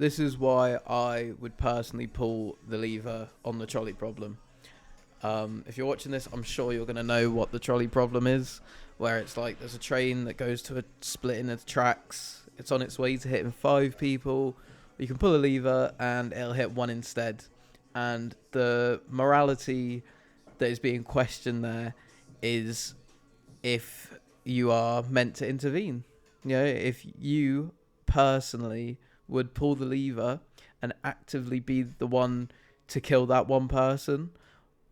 this is why I would personally pull the lever on the trolley problem. If you're watching this, I'm sure you're going to know what the trolley problem is, where it's like there's a train that goes to a split in the tracks. It's on its way to hitting 5 people. You can pull a lever and it'll hit 1 instead. And the morality that is being questioned there is if you are meant to intervene. You know, if you personally would pull the lever and actively be the one to kill that one person,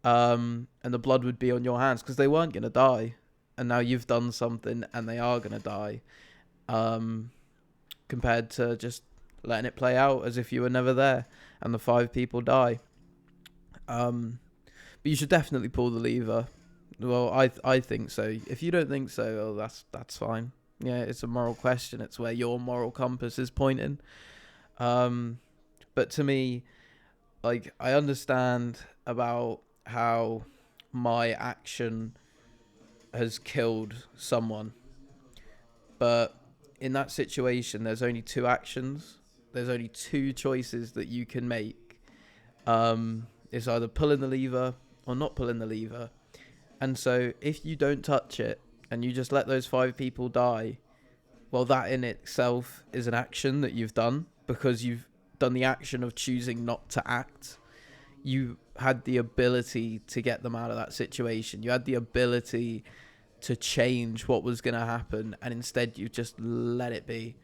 and the blood would be on your hands because they weren't going to die. And now you've done something and they are going to die, compared to just letting it play out as if you were never there and the 5 people die. But you should definitely pull the lever. Well, I think so. If you don't think so, well, that's fine. Yeah, it's a moral question. It's where your moral compass is pointing. But to me, like, I understand about how my action has killed someone. But in that situation, there's only 2 actions. There's only 2 choices that you can make. It's either pulling the lever or not pulling the lever. And so if you don't touch it and you just let those 5 people die, well, that in itself is an action that you've done because you've done the action of choosing not to act. You had the ability to get them out of that situation. You had the ability to change what was going to happen, and instead you just let it be.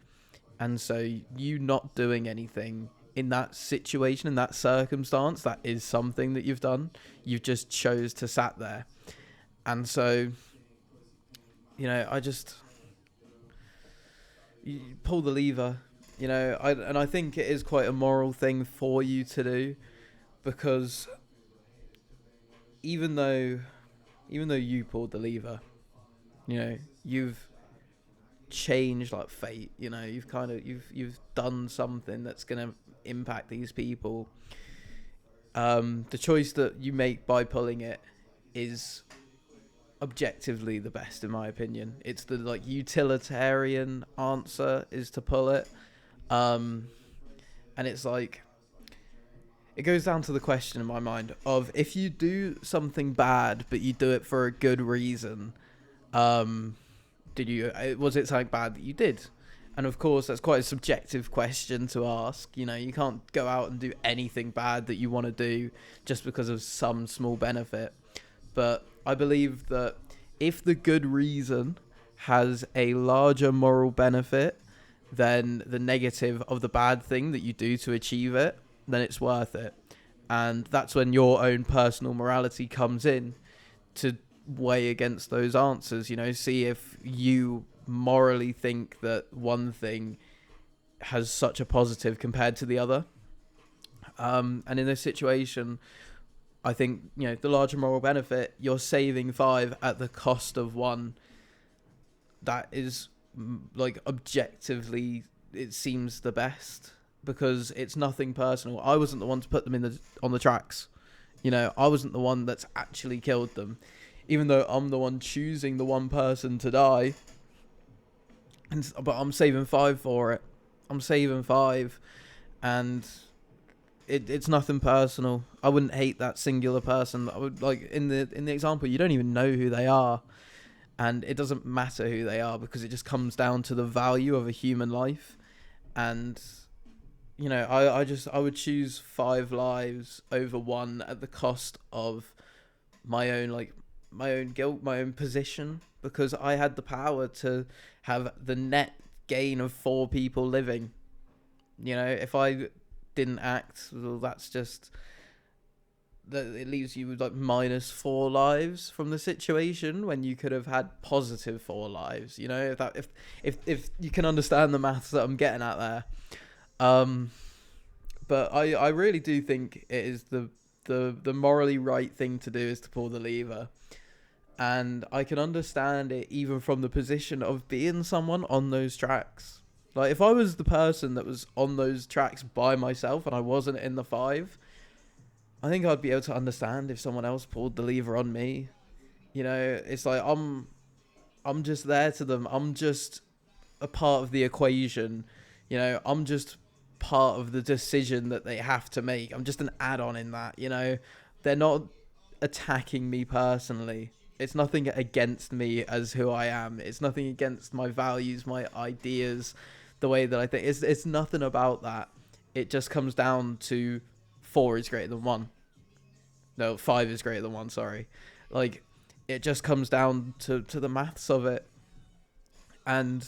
And so you not doing anything in that situation, in that circumstance, that is something that you've done. You've just chose to sat there. And so, you know, you pull the lever, you know, I think it is quite a moral thing for you to do, because even though you pulled the lever, you know, you've changed like fate, you know, you've done something that's going to impact these people. The choice that you make by pulling it is objectively the best, in my opinion. It's the like utilitarian answer is to pull it. And it's like, it goes down to the question in my mind of, if you do something bad but you do it for a good reason, was it something bad that you did? And of course that's quite a subjective question to ask. You know, you can't go out and do anything bad that you want to do just because of some small benefit. But I believe that if the good reason has a larger moral benefit than the negative of the bad thing that you do to achieve it, then it's worth it. And that's when your own personal morality comes in to weigh against those answers. You know, see if you morally think that one thing has such a positive compared to the other. And in this situation, I think, you know, the larger moral benefit, you're saving 5 at the cost of 1. That is, like, objectively, it seems the best, because it's nothing personal. I wasn't the one to put them on the tracks. You know, I wasn't the one that's actually killed them, even though I'm the one choosing the one person to die. But I'm saving 5 for it. I'm saving 5, and it's nothing personal. I wouldn't hate that singular person. I would, like, in the example, you don't even know who they are, and it doesn't matter who they are, because it just comes down to the value of a human life. And, you know, I would choose 5 lives over 1 at the cost of my own guilt, my own position, because I had the power to have the net gain of 4 people living. You know, if I didn't act, well, that's just that it leaves you with like minus 4 lives from the situation, when you could have had positive 4 lives. You know, if you can understand the maths that I'm getting at there. But I really do think it is the morally right thing to do is to pull the lever. And I can understand it even from the position of being someone on those tracks. Like, if I was the person that was on those tracks by myself and I wasn't in the 5, I think I'd be able to understand if someone else pulled the lever on me. You know, it's like I'm just there to them. I'm just a part of the equation. You know, I'm just part of the decision that they have to make. I'm just an add-on in that, They're not attacking me personally. It's nothing against me as who I am. It's nothing against my values, my ideas, the way that I think. It's nothing about that. It just comes down to 4 is greater than 1. No, 5 is greater than 1, sorry. Like, it just comes down to the maths of it. And,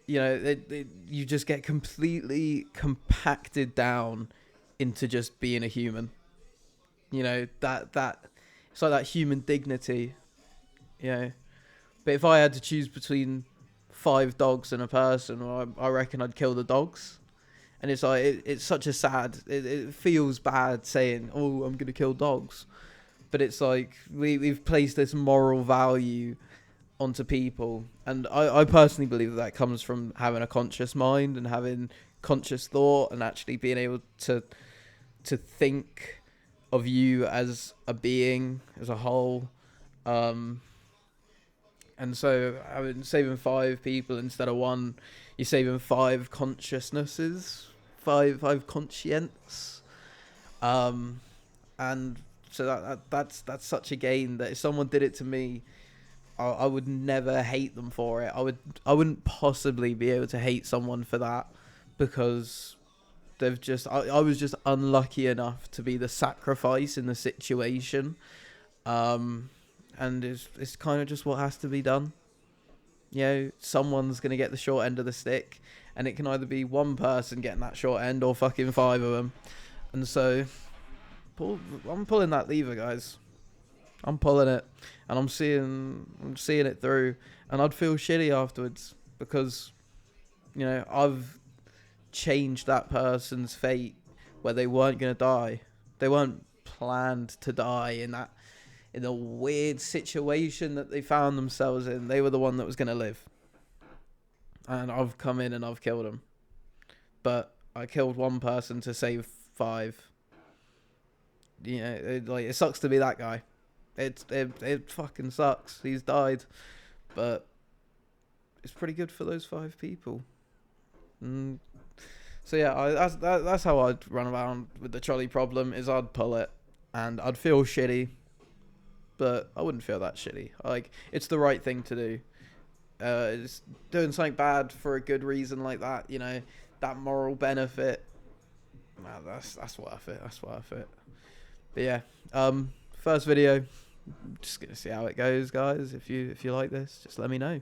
you just get completely compacted down into just being a human. That it's like that human dignity, But if I had to choose between 5 dogs and a person, well, I reckon I'd kill the dogs. And it's like, it's such a sad, it feels bad saying, oh, I'm going to kill dogs. But it's like, we've placed this moral value onto people. And I personally believe that comes from having a conscious mind and having conscious thought and actually being able to think of you as a being, as a whole. And so, saving 5 people instead of 1, you're saving 5 consciousnesses, 5 conscience. And so that's such a gain that if someone did it to me, I would never hate them for it. I wouldn't possibly be able to hate someone for that, because I was just unlucky enough to be the sacrifice in the situation. And it's kind of just what has to be done. Someone's going to get the short end of the stick, and it can either be one person getting that short end or fucking 5 of them. And so, I'm pulling that lever, guys. I'm pulling it, and I'm seeing it through, and I'd feel shitty afterwards because, I've changed that person's fate where they weren't going to die. They weren't planned to die in the weird situation that they found themselves in. They were the one that was going to live. And I've come in and I've killed them. But I killed 1 person to save 5. It sucks to be that guy. It fucking sucks. He's died. But it's pretty good for those 5 people. So yeah, that's how I'd run around with the trolley problem, is I'd pull it. And I'd feel shitty. But I wouldn't feel that shitty. Like, it's the right thing to do. It's doing something bad for a good reason like that, that moral benefit. Man, that's worth it. That's worth it. But yeah, first video. Just gonna see how it goes, guys. If you like this, just let me know.